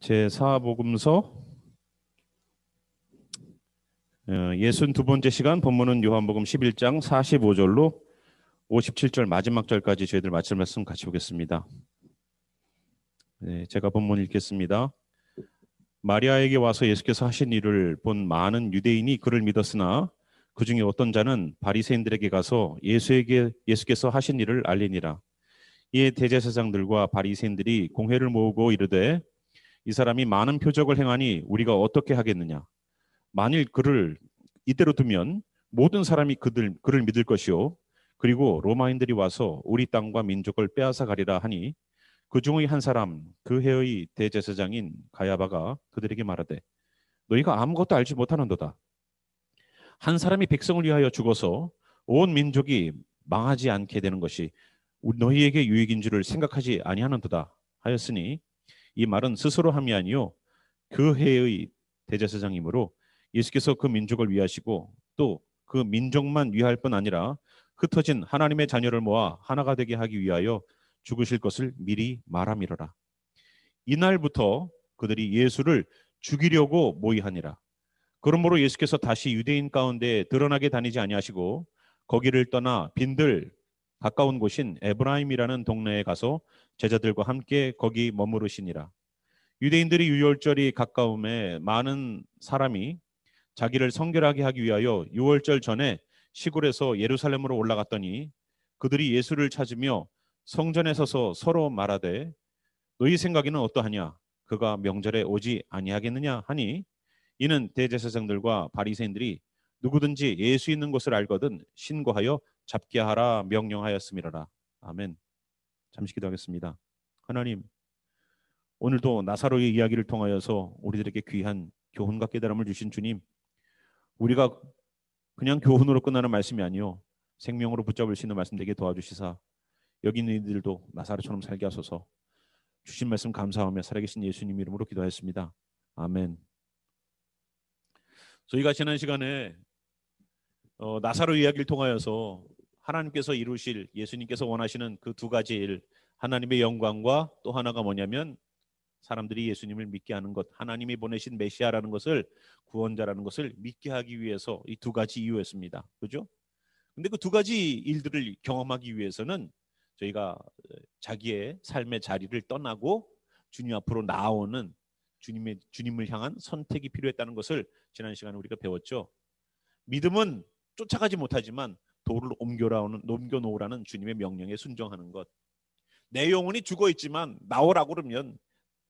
제4복음서 62번째 시간, 본문은 요한복음 11장 45절로 57절 마지막 절까지 저희들 마칠 말씀 같이 보겠습니다. 제가 본문 읽겠습니다. 마리아에게 와서 예수께서 하신 일을 본 많은 유대인이 그를 믿었으나 그 중에 어떤 자는 바리새인들에게 가서 예수께서 하신 일을 알리니라. 이에 대제사장들과 바리새인들이 공회를 모으고 이르되 이 사람이 많은 표적을 행하니 우리가 어떻게 하겠느냐. 만일 그를 이대로 두면 모든 사람이 그를 믿을 것이요. 그리고 로마인들이 와서 우리 땅과 민족을 빼앗아 가리라 하니 그 중의 한 사람, 그 해의 대제사장인 가야바가 그들에게 말하되 너희가 아무것도 알지 못하는도다. 한 사람이 백성을 위하여 죽어서 온 민족이 망하지 않게 되는 것이 너희에게 유익인 줄을 생각하지 아니하는도다 하였으니 이 말은 스스로 함이 아니요 그 해의 대제사장이므로 예수께서 그 민족을 위하시고 또 그 민족만 위할 뿐 아니라 흩어진 하나님의 자녀를 모아 하나가 되게 하기 위하여 죽으실 것을 미리 말함이로라. 이날부터 그들이 예수를 죽이려고 모의하니라. 그러므로 예수께서 다시 유대인 가운데 드러나게 다니지 아니하시고 거기를 떠나 빈들 가까운 곳인 에브라임이라는 동네에 가서 제자들과 함께 거기 머무르시니라. 유대인들이 유월절이 가까움에 많은 사람이 자기를 성결하게 하기 위하여 유월절 전에 시골에서 예루살렘으로 올라갔더니 그들이 예수를 찾으며 성전에 서서 서로 말하되 너희 생각에는 어떠하냐? 그가 명절에 오지 아니하겠느냐 하니 이는 대제사장들과 바리새인들이 누구든지 예수 있는 곳을 알거든 신고하여 잡게 하라 명령하였음이로라. 아멘. 잠시 기도하겠습니다. 하나님, 오늘도 나사로의 이야기를 통하여서 우리들에게 귀한 교훈과 깨달음을 주신 주님, 우리가 그냥 교훈으로 끝나는 말씀이 아니요 생명으로 붙잡을 수 있는 말씀 되게 도와주시사 여기 있는 이들도 나사로처럼 살게 하소서. 주신 말씀 감사하며 살아계신 예수님 이름으로 기도하였습니다. 아멘. 저희가 지난 시간에 나사로 이야기를 통하여서 하나님께서 이루실, 예수님께서 원하시는 그 두 가지 일, 하나님의 영광과 또 하나가 뭐냐면 사람들이 예수님을 믿게 하는 것, 하나님이 보내신 메시아라는 것을, 구원자라는 것을 믿게 하기 위해서 이 두 가지 이유였습니다. 그죠? 근데 그 두 가지 일들을 경험하기 위해서는 저희가 자기의 삶의 자리를 떠나고 주님 앞으로 나아오는 주님을 향한 선택이 필요했다는 것을 지난 시간에 우리가 배웠죠. 믿음은 쫓아가지 못하지만 돌을 옮겨놓으라는 주님의 명령에 순종하는 것. 내 영혼이 죽어 있지만 나오라고 그러면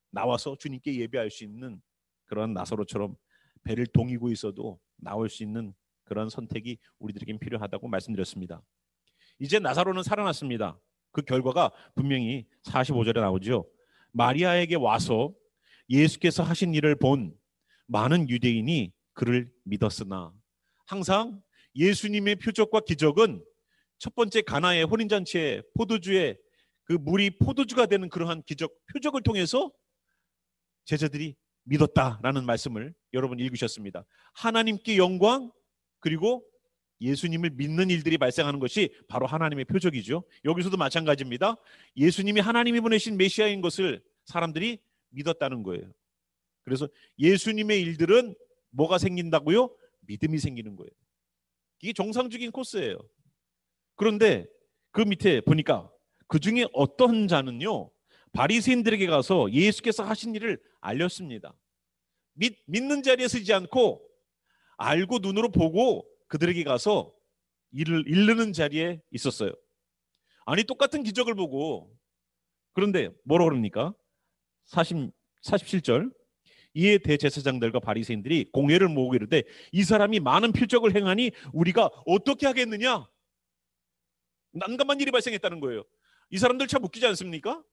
나와서 주님께 예배할 수 있는 그런 나사로처럼 배를 동이고 있어도 나올 수 있는 그런 선택이 우리들에겐 필요하다고 말씀드렸습니다. 이제 나사로는 살아났습니다. 그 결과가 분명히 45절에 나오죠. 마리아에게 와서 예수께서 하신 일을 본 많은 유대인이 그를 믿었으나, 항상 예수님의 표적과 기적은 첫 번째 가나의 혼인잔치에 포도주에 그 물이 포도주가 되는 그러한 기적, 표적을 통해서 제자들이 믿었다라는 말씀을 여러분 읽으셨습니다. 하나님께 영광, 그리고 예수님을 믿는 일들이 발생하는 것이 바로 하나님의 표적이죠. 여기서도 마찬가지입니다. 예수님이 하나님이 보내신 메시아인 것을 사람들이 믿었다는 거예요. 그래서 예수님의 일들은 뭐가 생긴다고요? 믿음이 생기는 거예요. 이게 정상적인 코스예요. 그런데 그 밑에 보니까 그 중에 어떤 자는요, 바리새인들에게 가서 예수께서 하신 일을 알렸습니다. 믿는 자리에 서지 않고 알고 눈으로 보고 그들에게 가서 일을 이르는 자리에 있었어요. 아니, 똑같은 기적을 보고, 그런데 뭐라고 그럽니까? 47절. 이에 대제사장들과 바리새인들이 공회를 모으고 이르되 이 사람이 많은 표적을 행하니 우리가 어떻게 하겠느냐? 난감한 일이 발생했다는 거예요. 이 사람들 참 웃기지 않습니까?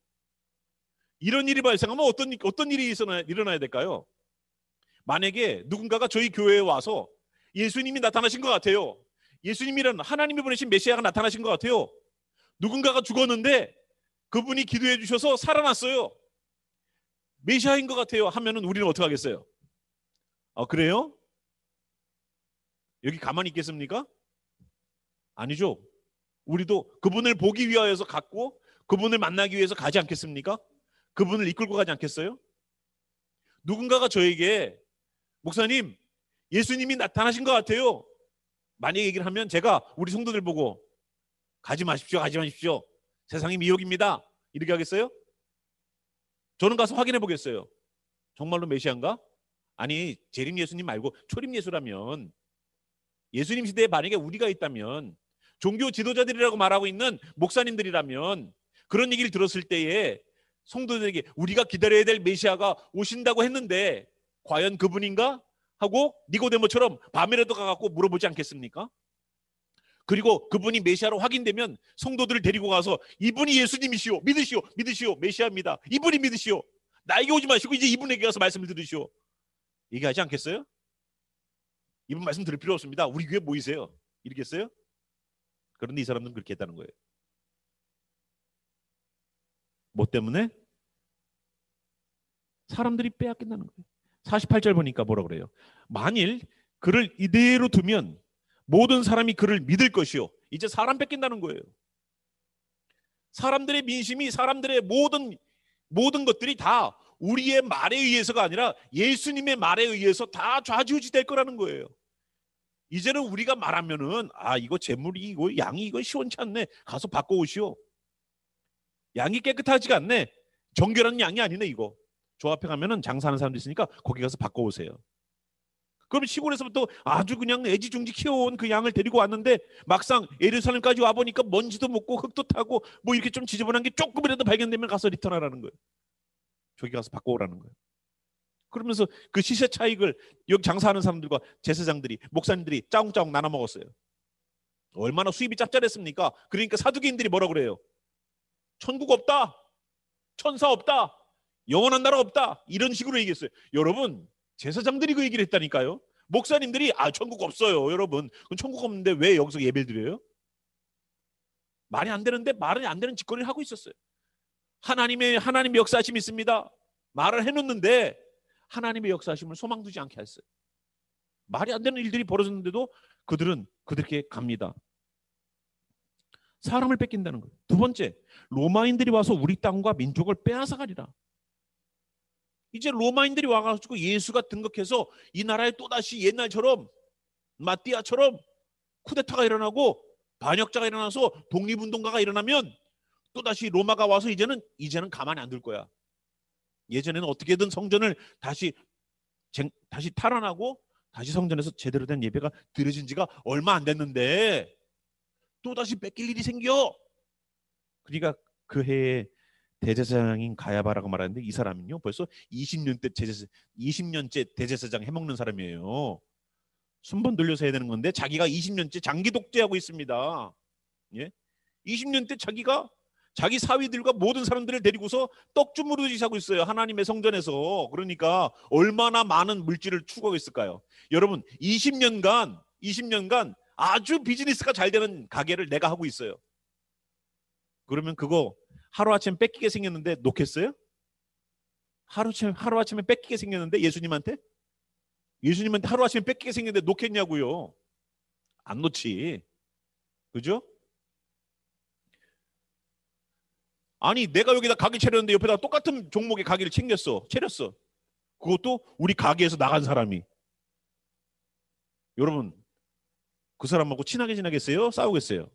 이런 일이 발생하면 어떤 일이 일어나야 될까요? 만약에 누군가가 저희 교회에 와서 예수님이 나타나신 것 같아요. 예수님이란 하나님이 보내신 메시아가 나타나신 것 같아요. 누군가가 죽었는데 그분이 기도해 주셔서 살아났어요. 메시아인 것 같아요 하면은 우리는 어떻게 하겠어요? 그래요? 여기 가만히 있겠습니까? 아니죠. 우리도 그분을 보기 위하여서 갔고 그분을 만나기 위해서 가지 않겠습니까? 그분을 이끌고 가지 않겠어요? 누군가가 저에게 목사님, 예수님이 나타나신 것 같아요. 만약에 얘기를 하면 제가 우리 성도들 보고 가지 마십시오, 가지 마십시오. 세상이 미혹입니다. 이렇게 하겠어요? 저는 가서 확인해 보겠어요. 정말로 메시아인가? 아니, 재림 예수님 말고 초림 예수라면, 예수님 시대에 만약에 우리가 있다면, 종교 지도자들이라고 말하고 있는 목사님들이라면 그런 얘기를 들었을 때에 성도들에게 우리가 기다려야 될 메시아가 오신다고 했는데 과연 그분인가? 하고 니고데모처럼 밤이라도 가갖고 물어보지 않겠습니까? 그리고 그분이 메시아로 확인되면 성도들을 데리고 가서 이분이 예수님이시오, 믿으시오, 믿으시오, 메시아입니다, 이분이 믿으시오, 나에게 오지 마시고 이제 이분에게 가서 말씀을 들으시오, 얘기하지 않겠어요? 이분 말씀 들을 필요 없습니다, 우리 교회 모이세요, 이러겠어요? 그런데 이 사람들은 그렇게 했다는 거예요. 뭐 때문에? 사람들이 빼앗긴다는 거예요. 48절 보니까 뭐라 그래요? 만일 그를 이대로 두면 모든 사람이 그를 믿을 것이요. 이제 사람 뺏긴다는 거예요. 사람들의 민심이, 사람들의 모든 것들이 다 우리의 말에 의해서가 아니라 예수님의 말에 의해서 다 좌지우지 될 거라는 거예요. 이제는 우리가 말하면은 이거 재물이, 이거 양이, 이거 시원치 않네, 가서 바꿔오시오. 양이 깨끗하지가 않네, 정결한 양이 아니네, 이거. 조합해 가면은 장사하는 사람도 있으니까 거기 가서 바꿔오세요. 그럼 시골에서부터 아주 그냥 애지중지 키워온 그 양을 데리고 왔는데 막상 예루살렘까지 와보니까 먼지도 묻고 흙도 타고 뭐 이렇게 좀 지저분한 게 조금이라도 발견되면 가서 리턴하라는 거예요. 저기 가서 바꿔오라는 거예요. 그러면서 그 시세 차익을 여기 장사하는 사람들과 제사장들이, 목사님들이 짜웅짜웅 나눠 먹었어요. 얼마나 수입이 짭짤했습니까? 그러니까 사두개인들이 뭐라 그래요? 천국 없다, 천사 없다, 영원한 나라 없다, 이런 식으로 얘기했어요. 여러분, 제사장들이 그 얘기를 했다니까요. 목사님들이 천국 없어요. 여러분, 그럼 천국 없는데 왜 여기서 예배를 드려요? 말이 안 되는데 말이 안 되는 짓거리를 하고 있었어요. 하나님의 역사하심이 있습니다, 말을 해놓는데 하나님의 역사하심을 소망 두지 않게 했어요. 말이 안 되는 일들이 벌어졌는데도 그들께 갑니다. 사람을 뺏긴다는 거예요. 두 번째, 로마인들이 와서 우리 땅과 민족을 빼앗아 가리라. 이제 로마인들이 와가지고 예수가 등극해서 이 나라에 또다시 옛날처럼 마띠아처럼 쿠데타가 일어나고 반역자가 일어나서 독립운동가가 일어나면 또다시 로마가 와서 이제는 가만히 안 둘 거야. 예전에는 어떻게든 성전을 다시 탈환하고 다시 성전에서 제대로 된 예배가 드려진 지가 얼마 안 됐는데 또다시 뺏길 일이 생겨. 그러니까 그 해에 대제사장인 가야바라고 말하는데 이 사람은요 벌써 20년째 대제사장 해먹는 사람이에요. 순번 돌려서 해야 되는 건데 자기가 20년째 장기 독재하고 있습니다. 예? 20년째 자기 사위들과 모든 사람들을 데리고서 떡주무르듯이 하고 있어요, 하나님의 성전에서. 그러니까 얼마나 많은 물질을 추구하고 있을까요? 여러분, 20년간 아주 비즈니스가 잘 되는 가게를 내가 하고 있어요. 그러면 그거 하루아침에 뺏기게 생겼는데 놓겠어요? 하루아침에 뺏기게 생겼는데 예수님한테 하루아침에 뺏기게 생겼는데 놓겠냐고요? 안 놓지. 그죠? 아니, 내가 여기다 가게 차렸는데 옆에다 똑같은 종목의 가게를 차렸어. 그것도 우리 가게에서 나간 사람이. 여러분, 그 사람하고 친하게 지내겠어요? 싸우겠어요?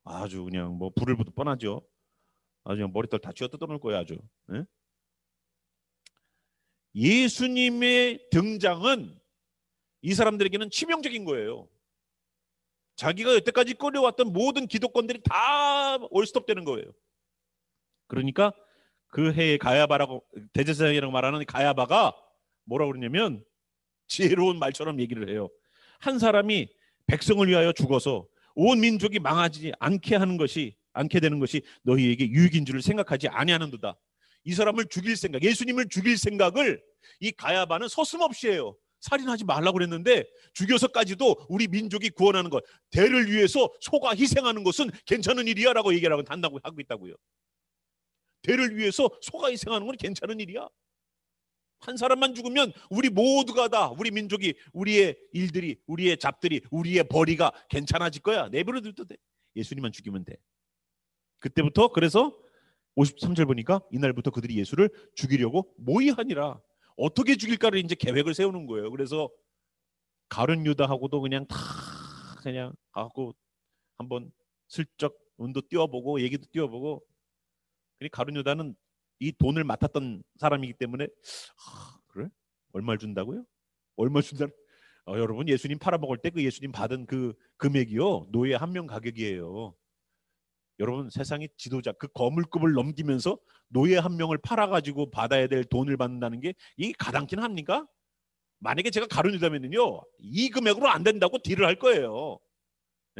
아주 그냥 뭐 불을 보듯 뻔하죠. 아주 그냥 머리털 다 쥐어 뜯어놓을 거예요, 아주. 예? 예수님의 등장은 이 사람들에게는 치명적인 거예요. 자기가 여태까지 끌어왔던 모든 기득권들이 다 올스톱되는 거예요. 그러니까 그 해에 가야바라고, 대제사장이라고 말하는 가야바가 뭐라고 그러냐면 지혜로운 말처럼 얘기를 해요. 한 사람이 백성을 위하여 죽어서 온 민족이 망하지 않게 되는 것이 너희에게 유익인 줄을 생각하지 아니하는도다. 이 사람을 죽일 생각, 예수님을 죽일 생각을 이 가야바는 서슴없이 해요. 살인하지 말라고 그랬는데 죽여서까지도 우리 민족이 구원하는 것, 대를 위해서 소가 희생하는 것은 괜찮은 일이야 라고 얘기를 한다고 하고 있다고요. 대를 위해서 소가 희생하는 건 괜찮은 일이야. 한 사람만 죽으면 우리 모두가 다, 우리 민족이, 우리의 일들이, 우리의 잡들이, 우리의 벌이가 괜찮아질 거야. 내버려 둬도 돼. 예수님만 죽이면 돼. 그때부터 그래서 53절 보니까 이날부터 그들이 예수를 죽이려고 모의하니라. 어떻게 죽일까를 이제 계획을 세우는 거예요. 그래서 가룟 유다하고도 그냥 다 그냥 하고 한번 슬쩍 눈도 띄워보고 얘기도 띄워보고. 가룟 유다는 이 돈을 맡았던 사람이기 때문에 그래? 얼마를 준다고요? 얼마 준다? 여러분, 예수님 팔아먹을 때 그 예수님 받은 그 금액이요, 노예 한 명 가격이에요. 여러분, 세상의 지도자 그 거물급을 넘기면서 노예 한 명을 팔아가지고 받아야 될 돈을 받는다는 게 이게 가당키는 합니까? 만약에 제가 가룟 유다면은요, 이 금액으로 안 된다고 딜을 할 거예요.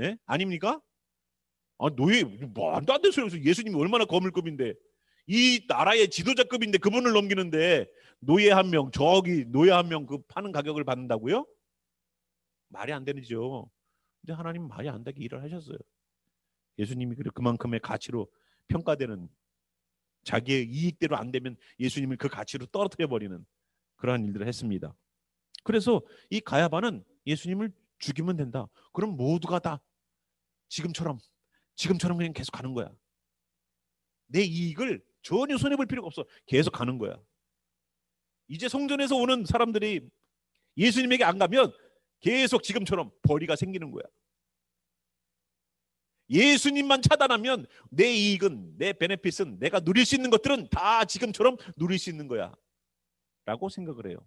예? 아닙니까? 노예 뭐안도 안 돼서 예수님이 얼마나 거물급인데, 이 나라의 지도자급인데 그분을 넘기는데 노예 한 명, 저기 노예 한 명 그 파는 가격을 받는다고요? 말이 안 되죠. 근데 하나님은 말이 안 되게 일을 하셨어요. 예수님이 그만큼의 가치로 평가되는, 자기의 이익대로 안 되면 예수님을 그 가치로 떨어뜨려 버리는 그러한 일들을 했습니다. 그래서 이 가야바는 예수님을 죽이면 된다. 그럼 모두가 다 지금처럼 그냥 계속 가는 거야. 내 이익을 전혀 손해볼 필요가 없어. 계속 가는 거야. 이제 성전에서 오는 사람들이 예수님에게 안 가면 계속 지금처럼 벌이가 생기는 거야. 예수님만 차단하면 내 이익은, 내 베네핏은, 내가 누릴 수 있는 것들은 다 지금처럼 누릴 수 있는 거야 라고 생각을 해요.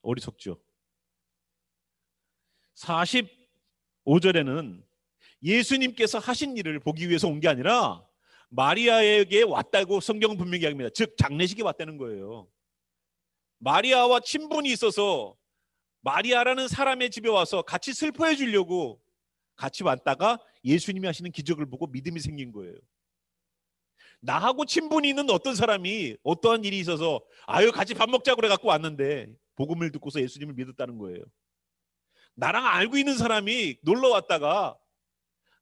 어리석죠. 45절에는 예수님께서 하신 일을 보기 위해서 온 게 아니라 마리아에게 왔다고 성경은 분명히 이야기합니다. 즉 장례식에 왔다는 거예요. 마리아와 친분이 있어서 마리아라는 사람의 집에 와서 같이 슬퍼해 주려고 같이 왔다가 예수님이 하시는 기적을 보고 믿음이 생긴 거예요. 나하고 친분이 있는 어떤 사람이 어떠한 일이 있어서 같이 밥 먹자고 그래 갖고 왔는데 복음을 듣고서 예수님을 믿었다는 거예요. 나랑 알고 있는 사람이 놀러 왔다가,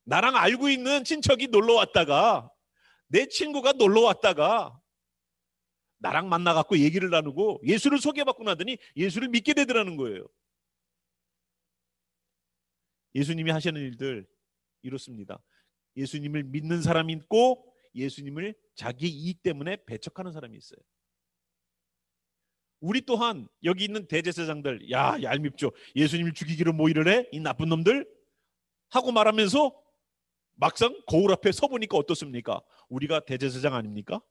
나랑 알고 있는 친척이 놀러 왔다가, 내 친구가 놀러 왔다가 나랑 만나갖고 얘기를 나누고 예수를 소개받고 나더니 예수를 믿게 되더라는 거예요. 예수님이 하시는 일들 이렇습니다. 예수님을 믿는 사람이 있고 예수님을 자기 이익 때문에 배척하는 사람이 있어요. 우리 또한 여기 있는 대제사장들, 야 얄밉죠. 예수님을 죽이기로 모의를 해? 이 나쁜 놈들? 하고 말하면서 막상 거울 앞에 서보니까 어떻습니까? 우리가 대제사장 아닙니까?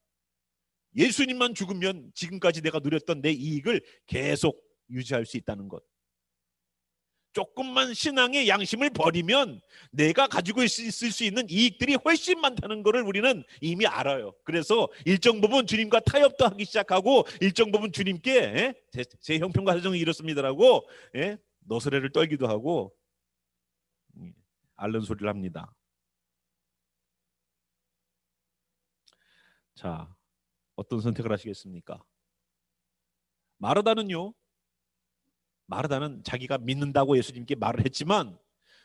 예수님만 죽으면 지금까지 내가 누렸던 내 이익을 계속 유지할 수 있다는 것. 조금만 신앙의 양심을 버리면 내가 가지고 있을 수 있는 이익들이 훨씬 많다는 것을 우리는 이미 알아요. 그래서 일정 부분 주님과 타협도 하기 시작하고, 일정 부분 주님께 제 형편과 사정이 이렇습니다라고 너스레를 떨기도 하고 앓는 소리를 합니다. 자, 어떤 선택을 하시겠습니까? 마르다는 자기가 믿는다고 예수님께 말을 했지만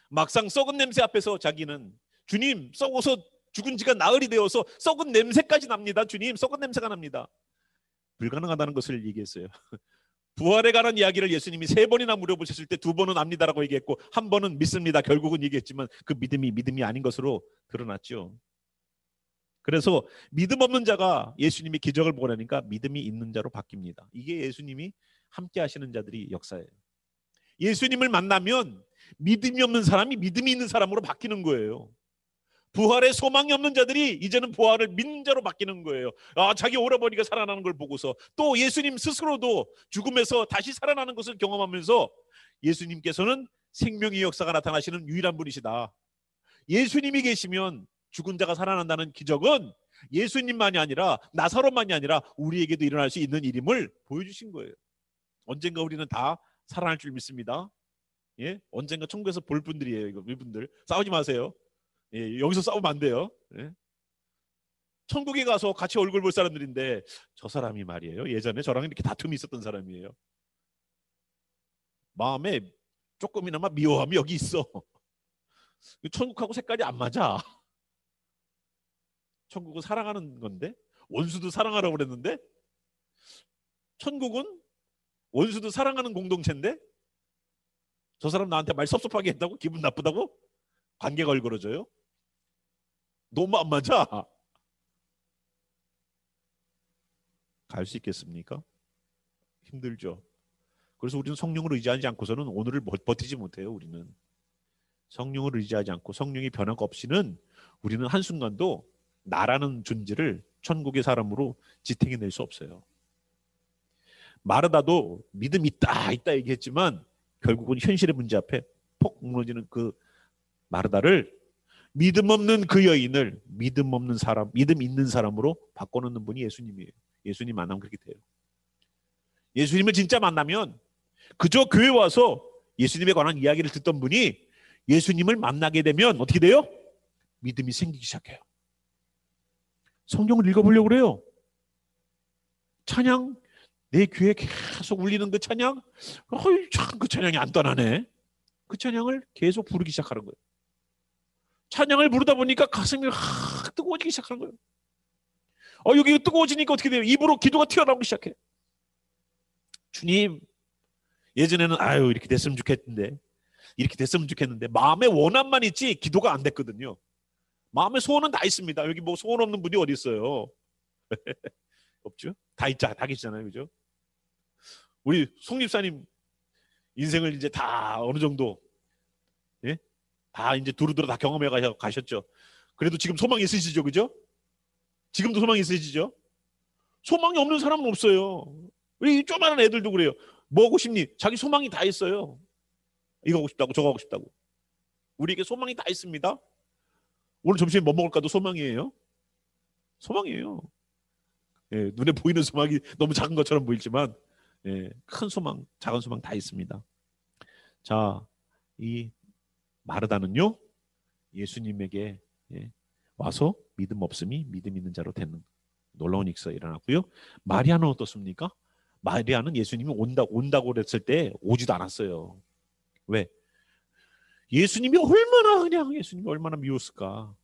막상 썩은 냄새 앞에서 자기는, 주님 썩어서 죽은 지가 나흘이 되어서 썩은 냄새까지 납니다. 주님 썩은 냄새가 납니다. 불가능하다는 것을 얘기했어요. 부활에 관한 이야기를 예수님이 3번이나 물어보셨을 때 2번은 압니다라고 얘기했고 1번은 믿습니다 결국은 얘기했지만 그 믿음이 아닌 것으로 드러났죠. 그래서 믿음 없는 자가 예수님이 기적을 보고 나니까 믿음이 있는 자로 바뀝니다. 이게 예수님이 함께 하시는 자들이 역사예요. 예수님을 만나면 믿음이 없는 사람이 믿음이 있는 사람으로 바뀌는 거예요. 부활에 소망이 없는 자들이 이제는 부활을 믿는 자로 바뀌는 거예요. 자기 오라버니가 살아나는 걸 보고서, 또 예수님 스스로도 죽음에서 다시 살아나는 것을 경험하면서 예수님께서는 생명의 역사가 나타나시는 유일한 분이시다. 예수님이 계시면 죽은 자가 살아난다는 기적은 예수님만이 아니라, 나사로만이 아니라 우리에게도 일어날 수 있는 일임을 보여주신 거예요. 언젠가 우리는 다 살아날 줄 믿습니다. 예? 언젠가 천국에서 볼 분들이에요. 이분들 싸우지 마세요. 예, 여기서 싸우면 안 돼요. 예? 천국에 가서 같이 얼굴 볼 사람들인데 저 사람이 말이에요, 예전에 저랑 이렇게 다툼이 있었던 사람이에요. 마음에 조금이나마 미워함이 여기 있어. 천국하고 색깔이 안 맞아. 천국은 사랑하는 건데, 원수도 사랑하라고 그랬는데, 천국은 원수도 사랑하는 공동체인데 저 사람 나한테 말 섭섭하게 했다고 기분 나쁘다고 관계가 얼그러져요. 너무 안 맞아. 갈 수 있겠습니까? 힘들죠. 그래서 우리는 성령을 의지하지 않고서는 오늘을 버티지 못해요. 우리는 성령을 의지하지 않고 성령의 변화가 없이는 우리는 한순간도 나라는 존재를 천국의 사람으로 지탱해낼 수 없어요. 마르다도 믿음 있다 얘기했지만 결국은 현실의 문제 앞에 폭 무너지는 그 마르다를 믿음 없는 그 여인을 믿음 없는 사람, 믿음 있는 사람으로 바꿔놓는 분이 예수님이에요. 예수님 만나면 그렇게 돼요. 예수님을 진짜 만나면 그저 교회 와서 예수님에 관한 이야기를 듣던 분이 예수님을 만나게 되면 어떻게 돼요? 믿음이 생기기 시작해요. 성경을 읽어보려고 그래요. 찬양, 내 귀에 계속 울리는 그 찬양, 참 그 찬양이 안 떠나네. 그 찬양을 계속 부르기 시작하는 거예요. 찬양을 부르다 보니까 가슴이 확 뜨거워지기 시작하는 거예요. 여기 뜨거워지니까 어떻게 돼요? 입으로 기도가 튀어나오기 시작해. 주님, 예전에는 이렇게 됐으면 좋겠는데 마음의 원함만 있지 기도가 안 됐거든요. 마음의 소원은 다 있습니다. 여기 뭐 소원 없는 분이 어디 있어요? 없죠? 다 계시잖아요, 그죠? 우리 송 집사님 인생을 이제 다 어느 정도 다 이제 두루두루 다 경험해 가셨죠. 그래도 지금 소망이 있으시죠, 그죠? 지금도 소망이 있으시죠? 소망이 없는 사람은 없어요. 우리 조그마한 애들도 그래요. 뭐 하고 싶니? 자기 소망이 다 있어요. 이거 하고 싶다고 저거 하고 싶다고. 우리에게 소망이 다 있습니다. 오늘 점심에 뭐 먹을까도 소망이에요. 소망이에요. 눈에 보이는 소망이 너무 작은 것처럼 보이지만 큰 소망, 작은 소망 다 있습니다. 자, 이 마르다는요 예수님에게 와서 믿음 없음이 믿음 있는 자로 되는 놀라운 일사가 일어났고요. 마리아는 어떻습니까? 마리아는 예수님이 온다고 그랬을 때 오지도 않았어요. 왜? 예수님이 얼마나 미웠을까.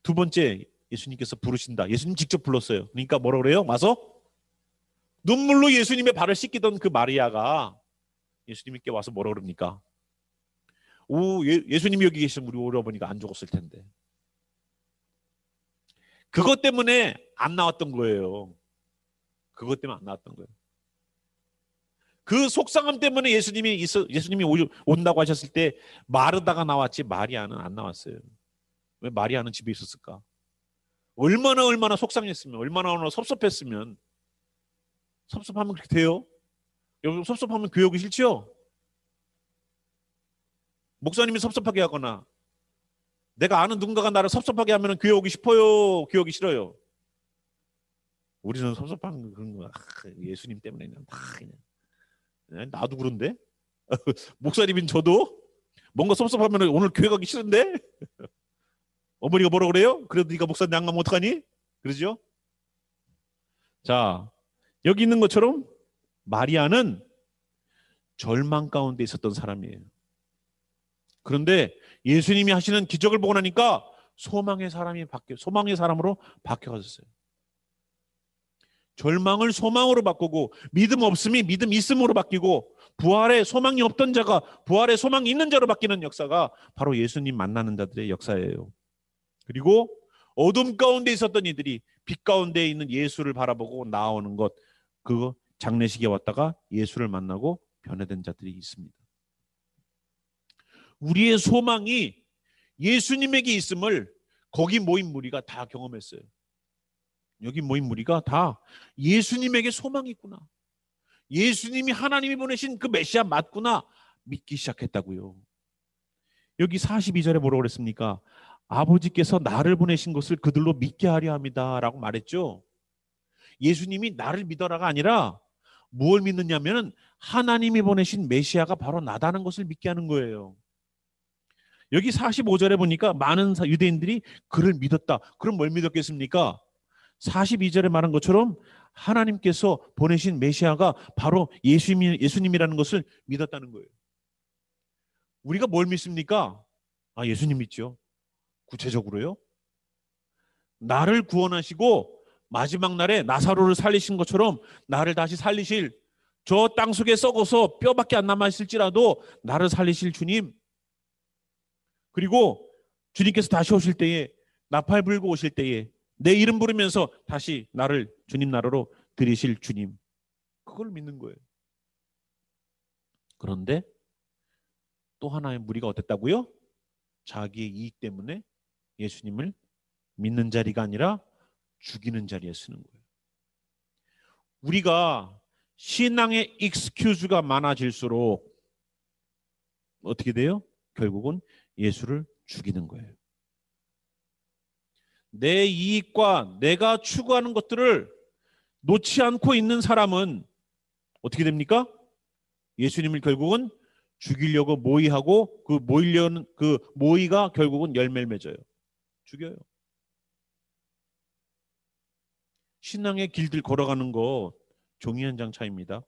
두 번째 예수님께서 부르신다. 예수님 직접 불렀어요. 그러니까 뭐라 그래요? 와서 눈물로 예수님의 발을 씻기던 그 마리아가 예수님께 와서 뭐라 그럽니까? 예수님이 여기 계시면 우리 오라버니가 안 죽었을 텐데. 그것 때문에 안 나왔던 거예요. 그것 때문에 안 나왔던 거예요. 그 속상함 때문에 예수님이 온다고 하셨을 때 마르다가 나왔지 마리아는 안 나왔어요. 왜 마리아는 집에 있었을까? 얼마나 속상했으면, 얼마나 섭섭했으면. 섭섭하면 그렇게 돼요? 여러분 섭섭하면 교회 오기 싫죠? 목사님이 섭섭하게 하거나 내가 아는 누군가가 나를 섭섭하게 하면 교회 오기 싶어요? 교회 오기 싫어요? 우리는 섭섭한 그런 거 예수님 때문에 그냥 다 그냥 나도 그런데 목사님인 저도 뭔가 섭섭하면 오늘 교회 가기 싫은데 어머니가 뭐라 그래요? 그래도 네가 목사님 안 가면 어떡하니? 그러죠? 자, 여기 있는 것처럼 마리아는 절망 가운데 있었던 사람이에요. 그런데 예수님이 하시는 기적을 보고 나니까 소망의 사람으로 바뀌어졌어요. 절망을 소망으로 바꾸고 믿음 없음이 믿음 있음으로 바뀌고 부활에 소망이 없던 자가 부활에 소망이 있는 자로 바뀌는 역사가 바로 예수님 만나는 자들의 역사예요. 그리고 어둠 가운데 있었던 이들이 빛 가운데 있는 예수를 바라보고 나오는 것, 그 장례식에 왔다가 예수를 만나고 변화된 자들이 있습니다. 우리의 소망이 예수님에게 있음을 거기 모인 무리가 다 경험했어요. 여기 모인 무리가 다 예수님에게 소망이 있구나. 예수님이 하나님이 보내신 그 메시아 맞구나 믿기 시작했다고요. 여기 42절에 뭐라고 그랬습니까? 아버지께서 나를 보내신 것을 그들로 믿게 하려 합니다 라고 말했죠. 예수님이 나를 믿어라가 아니라 무엇을 믿느냐면 하나님이 보내신 메시아가 바로 나다는 것을 믿게 하는 거예요. 여기 45절에 보니까 많은 유대인들이 그를 믿었다. 그럼 뭘 믿었겠습니까? 42절에 말한 것처럼 하나님께서 보내신 메시아가 바로 예수님이라는 것을 믿었다는 거예요. 우리가 뭘 믿습니까? 예수님 믿죠. 구체적으로요. 나를 구원하시고 마지막 날에 나사로를 살리신 것처럼 나를 다시 살리실, 저 땅 속에 썩어서 뼈밖에 안 남아있을지라도 나를 살리실 주님, 그리고 주님께서 다시 오실 때에, 나팔 불고 오실 때에 내 이름 부르면서 다시 나를 주님 나라로 들이실 주님, 그걸 믿는 거예요. 그런데 또 하나의 무리가 어땠다고요? 자기의 이익 때문에 예수님을 믿는 자리가 아니라 죽이는 자리에 쓰는 거예요. 우리가 신앙의 익스큐즈가 많아질수록 어떻게 돼요? 결국은 예수를 죽이는 거예요. 내 이익과 내가 추구하는 것들을 놓지 않고 있는 사람은 어떻게 됩니까? 예수님을 결국은 죽이려고 모의하고, 그 모이려는 그 모의가 결국은 열매를 맺어요. 죽여요. 신앙의 길들 걸어가는 거 종이 한 장 차이입니다.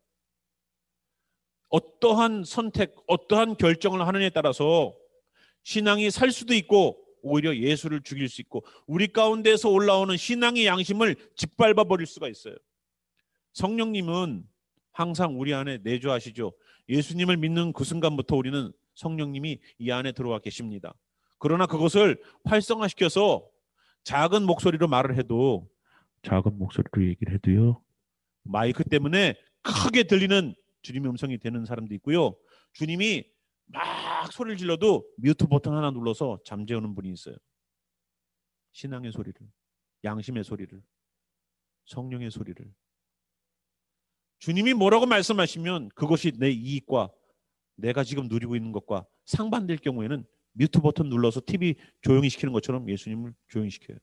어떠한 선택, 어떠한 결정을 하느냐에 따라서 신앙이 살 수도 있고 오히려 예수를 죽일 수 있고, 우리 가운데서 올라오는 신앙의 양심을 짓밟아 버릴 수가 있어요. 성령님은 항상 우리 안에 내주하시죠. 예수님을 믿는 그 순간부터 우리는 성령님이 이 안에 들어와 계십니다. 그러나 그것을 활성화시켜서 작은 목소리로 말을 해도, 작은 목소리로 얘기를 해도요, 마이크 때문에 크게 들리는 주님의 음성이 되는 사람도 있고요. 주님이 막 소리를 질러도 뮤트 버튼 하나 눌러서 잠재우는 분이 있어요. 신앙의 소리를, 양심의 소리를, 성령의 소리를. 주님이 뭐라고 말씀하시면 그것이 내 이익과 내가 지금 누리고 있는 것과 상반될 경우에는 뮤트 버튼 눌러서 TV 조용히 시키는 것처럼 예수님을 조용히 시켜요.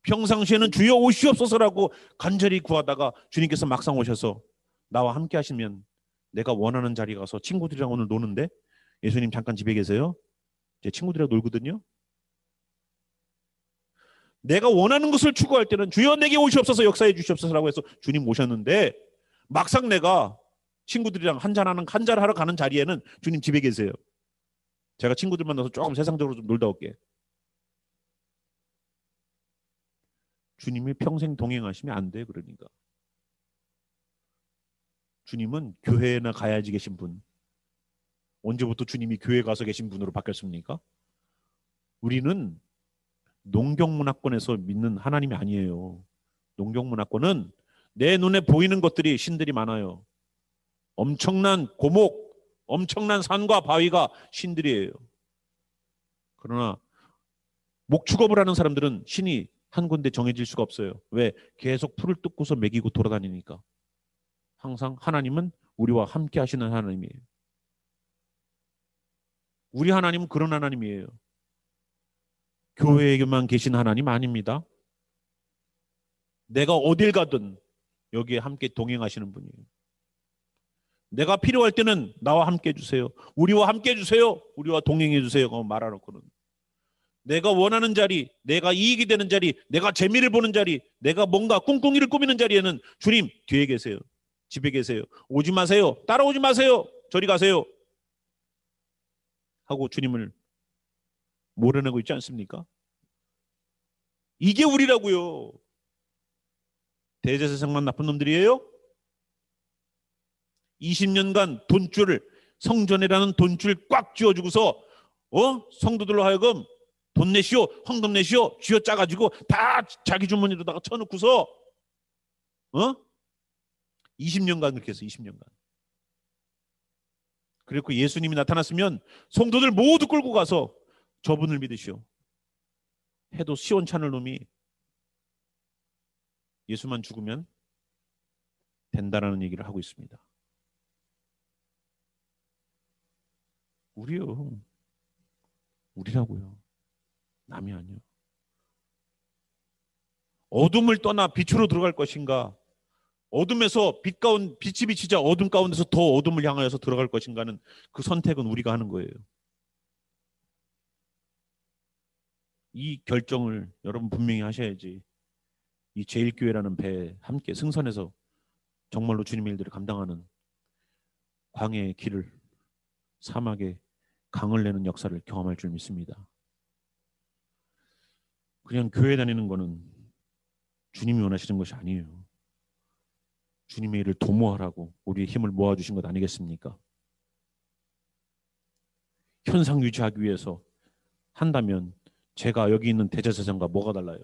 평상시에는 주여 오시옵소서라고 간절히 구하다가 주님께서 막상 오셔서 나와 함께 하시면 내가 원하는 자리에 가서 친구들이랑 오늘 노는데 예수님 잠깐 집에 계세요? 제 친구들이랑 놀거든요. 내가 원하는 것을 추구할 때는 주여 내게 오시옵소서, 역사해 주시옵소서라고 해서 주님 오셨는데, 막상 내가 친구들이랑 한잔 하러 가는 자리에는 주님 집에 계세요. 제가 친구들 만나서 조금 세상적으로 좀 놀다 올게. 주님이 평생 동행하시면 안 돼. 그러니까 주님은 교회나 가야지 계신 분. 언제부터 주님이 교회 가서 계신 분으로 바뀌었습니까? 우리는 농경문화권에서 믿는 하나님이 아니에요. 농경문화권은 내 눈에 보이는 것들이 신들이 많아요. 엄청난 고목, 엄청난 산과 바위가 신들이에요. 그러나 목축업을 하는 사람들은 신이 한 군데 정해질 수가 없어요. 왜? 계속 풀을 뜯고서 먹이고 돌아다니니까. 항상 하나님은 우리와 함께 하시는 하나님이에요. 우리 하나님은 그런 하나님이에요. 교회에게만 계신 하나님 아닙니다. 내가 어딜 가든 여기에 함께 동행하시는 분이에요. 내가 필요할 때는 나와 함께 해주세요. 우리와 함께 해주세요. 우리와 동행해주세요. 말해놓고는 내가 원하는 자리, 내가 이익이 되는 자리, 내가 재미를 보는 자리, 내가 뭔가 꿍꿍이를 꾸미는 자리에는 주님 뒤에 계세요. 집에 계세요. 오지 마세요. 따라오지 마세요. 저리 가세요. 하고 주님을 몰아내고 있지 않습니까? 이게 우리라고요. 대제사장만 나쁜 놈들이에요? 20년간 돈줄을, 성전이라는 돈줄 꽉 쥐어주고서 성도들로 하여금 돈 내시오, 헌금 내시오 쥐어짜가지고 다 자기 주머니로다가 쳐놓고서 20년간 그렇게 했어. 20년간. 그리고 예수님이 나타났으면 성도들 모두 끌고 가서 저분을 믿으시오 해도 시원찮을 놈이 예수만 죽으면 된다라는 얘기를 하고 있습니다. 우리요. 우리라고요. 남이 아니요. 어둠을 떠나 빛으로 들어갈 것인가, 어둠에서 빛이 비치자 어둠 가운데서 더 어둠을 향하여서 들어갈 것인가는 그 선택은 우리가 하는 거예요. 이 결정을 여러분 분명히 하셔야지 이 제일교회라는 배에 함께 승선해서 정말로 주님의 일들을 감당하는 광야의 길을, 사막에 강을 내는 역사를 경험할 줄 믿습니다. 그냥 교회 다니는 거는 주님이 원하시는 것이 아니에요. 주님의 일을 도모하라고 우리의 힘을 모아주신 것 아니겠습니까? 현상 유지하기 위해서 한다면 제가 여기 있는 대제사장과 뭐가 달라요?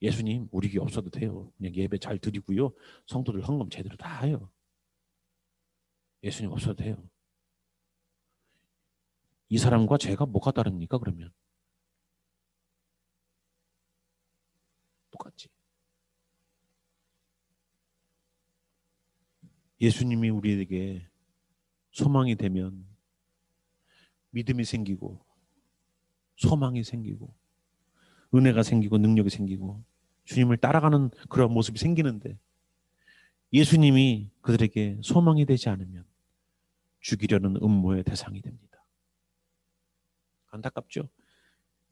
예수님, 우리 교회 없어도 돼요. 그냥 예배 잘 드리고요. 성도들 헌금 제대로 다 해요. 예수님 없어도 돼요. 이 사람과 제가 뭐가 다릅니까, 그러면? 똑같지. 예수님이 우리에게 소망이 되면 믿음이 생기고 소망이 생기고 은혜가 생기고 능력이 생기고 주님을 따라가는 그런 모습이 생기는데 예수님이 그들에게 소망이 되지 않으면 죽이려는 음모의 대상이 됩니다. 안타깝죠?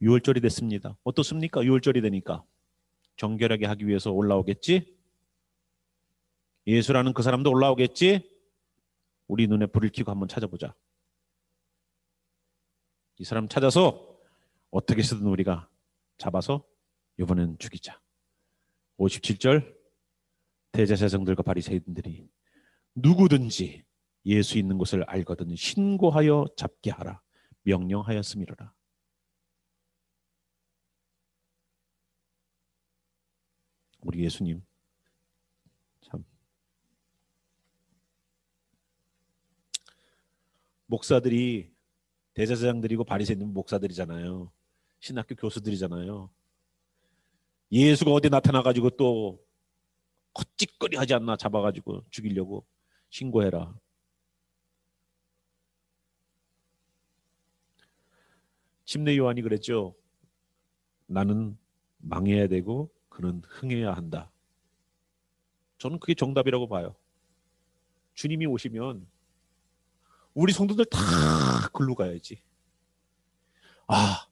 6월절이 됐습니다. 어떻습니까? 6월절이 되니까 정결하게 하기 위해서 올라오겠지? 예수라는 그 사람도 올라오겠지? 우리 눈에 불을 켜고 한번 찾아보자. 이 사람 찾아서 어떻게 쓰든 우리가 잡아서 이번엔 죽이자. 57절 대제사장들과 바리새인들이 누구든지 예수 있는 곳을 알거든 신고하여 잡게 하라 명령하였음이로라. 우리 예수님 참 목사들이 대제사장들이고 바리새인은 목사들이잖아요. 신학교 교수들이잖아요. 예수가 어디 나타나가지고 또 헛짓거리 하지 않나 잡아가지고 죽이려고 신고해라. 침례 요한이 그랬죠. 나는 망해야 되고 그는 흥해야 한다. 저는 그게 정답이라고 봐요. 주님이 오시면 우리 성도들 다 글로 가야지. 아,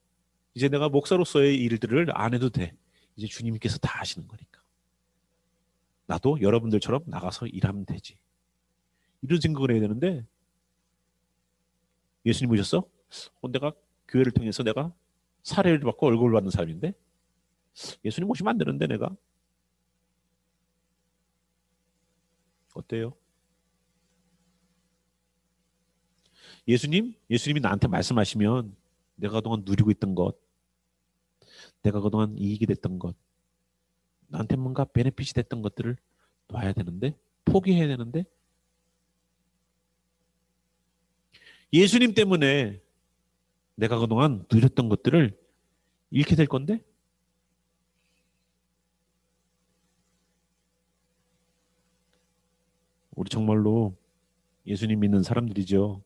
이제 내가 목사로서의 일들을 안 해도 돼. 이제 주님께서 다 하시는 거니까. 나도 여러분들처럼 나가서 일하면 되지. 이런 생각을 해야 되는데 예수님 오셨어? 내가 교회를 통해서 내가 사례를 받고 얼굴을 받는 사람인데 예수님 오시면 안 되는데 내가 어때요? 예수님이 나한테 말씀하시면 내가 그동안 누리고 있던 것, 내가 그동안 이익이 됐던 것, 나한테 뭔가 베네핏이 됐던 것들을 놔야 되는데, 포기해야 되는데, 예수님 때문에 내가 그동안 누렸던 것들을 잃게 될 건데, 우리 정말로 예수님 믿는 사람들이죠.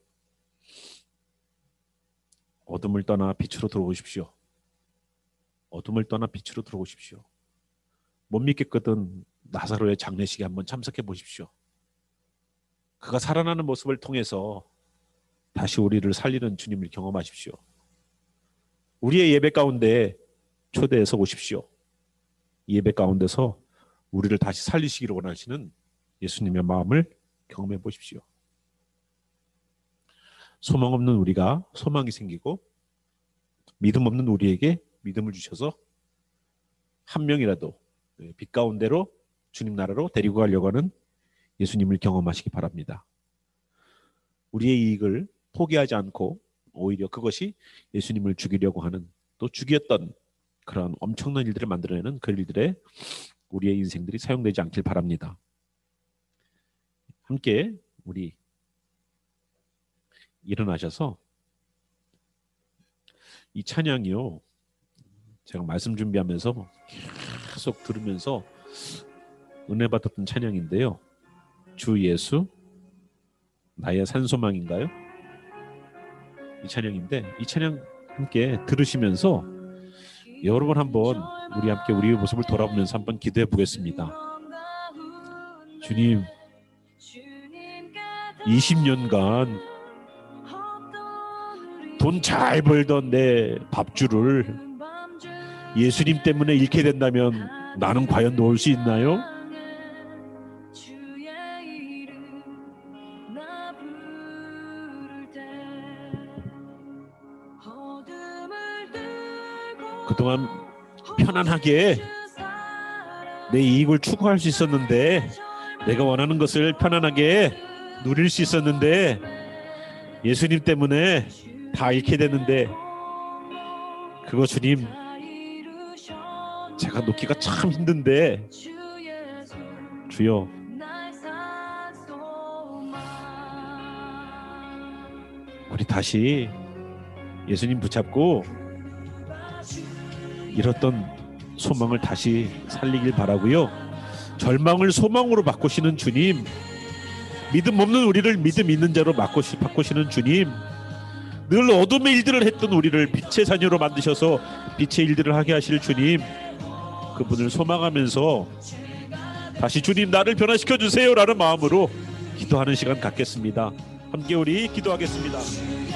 어둠을 떠나 빛으로 들어오십시오. 어둠을 떠나 빛으로 들어오십시오. 못 믿겠거든 나사로의 장례식에 한번 참석해 보십시오. 그가 살아나는 모습을 통해서 다시 우리를 살리는 주님을 경험하십시오. 우리의 예배 가운데 초대해서 오십시오. 예배 가운데서 우리를 다시 살리시기를 원하시는 예수님의 마음을 경험해 보십시오. 소망 없는 우리가 소망이 생기고 믿음 없는 우리에게 믿음을 주셔서 한 명이라도 빛 가운데로 주님 나라로 데리고 가려고 하는 예수님을 경험하시기 바랍니다. 우리의 이익을 포기하지 않고 오히려 그것이 예수님을 죽이려고 하는 또 죽였던 그런 엄청난 일들을 만들어내는 그 일들에 우리의 인생들이 사용되지 않길 바랍니다. 함께 우리 일어나셔서 이 찬양이요, 제가 말씀 준비하면서 계속 들으면서 은혜 받았던 찬양인데요. 주 예수 나의 산소망인가요? 이 찬양인데 이 찬양 함께 들으시면서 여러분 한번 우리 함께 우리의 모습을 돌아보면서 한번 기도해 보겠습니다. 주님, 20년간 돈 잘 벌던 내 밥줄을 예수님 때문에 잃게 된다면 나는 과연 놓을 수 있나요? 그동안 편안하게 내 이익을 추구할 수 있었는데, 내가 원하는 것을 편안하게 누릴 수 있었는데 예수님 때문에 다 잃게 되는데 그거 주님 제가 놓기가 참 힘든데 주여 우리 다시 예수님 붙잡고 잃었던 소망을 다시 살리길 바라고요. 절망을 소망으로 바꾸시는 주님, 믿음 없는 우리를 믿음 있는 자로 바꾸시는 주님, 늘 어둠의 일들을 했던 우리를 빛의 자녀로 만드셔서 빛의 일들을 하게 하실 주님, 그분을 소망하면서 다시 주님 나를 변화시켜 주세요 라는 마음으로 기도하는 시간 갖겠습니다. 함께 우리 기도하겠습니다.